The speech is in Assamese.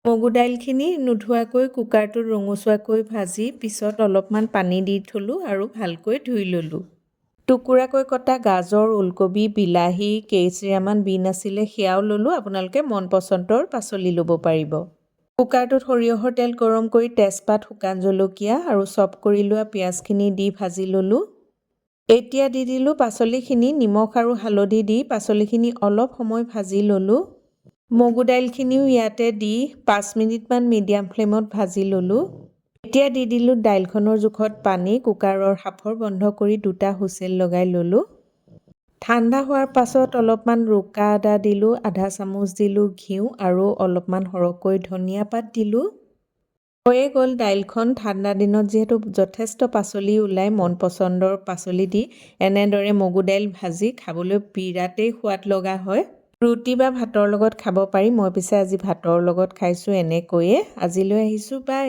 মগু দাইলখিনি নোধোৱাকৈ কুকাৰটোত ৰঙচুৱাকৈ ভাজি পিছত অলপমান পানী দি থলোঁ আৰু ভালকৈ ধুই ল'লোঁ। টুকুৰাকৈ কটা গাজৰ, ওলকবি, বিলাহী, কেইচিৰামান বিন আছিলে সেয়াও ল'লোঁ। আপোনালোকে মন পচন্দৰ পাচলি ল'ব পাৰিব। কুকাৰটোত সৰিয়হৰ তেল গৰম কৰি তেজপাত, শুকান জলকীয়া আৰু চপ কৰি লোৱা পিঁয়াজখিনি দি ভাজি ল'লোঁ। এতিয়া দি দিলোঁ পাচলিখিনি, নিমখ আৰু হালধি দি পাচলিখিনি অলপ সময় ভাজি ল'লোঁ। মগু দাইলখিনিও ইয়াতে দি 5 মিনিটমান মিডিয়াম ফ্লেমত ভাজি ল'লোঁ। এতিয়া দি দিলোঁ দাইলখনৰ জোখত পানী, কুকাৰৰ সাঁফৰ বন্ধ কৰি 2টা হুইচেল লগাই ল'লোঁ। ঠাণ্ডা হোৱাৰ পাছত অলপমান ৰুকা আদা দিলোঁ, আধা চামুচ দিলোঁ ঘিউ আৰু অলপমান সৰহকৈ ধনিয়া পাত দিলোঁ। হৈয়ে গ'ল দাইলখন। ঠাণ্ডা দিনত যিহেতু যথেষ্ট পাচলি ওলায়, মন পচন্দৰ পাচলি দি এনেদৰে মগু দাইল ভাজি খাবলৈ বিৰাটেই সোৱাদ লগা হয়। ৰুটি বা ভাতৰ লগত খাব পাৰি। মই পিছে আজি ভাতৰ লগত খাইছোঁ এনেকৈয়ে। আজিলৈ আহিছোঁ, বাই।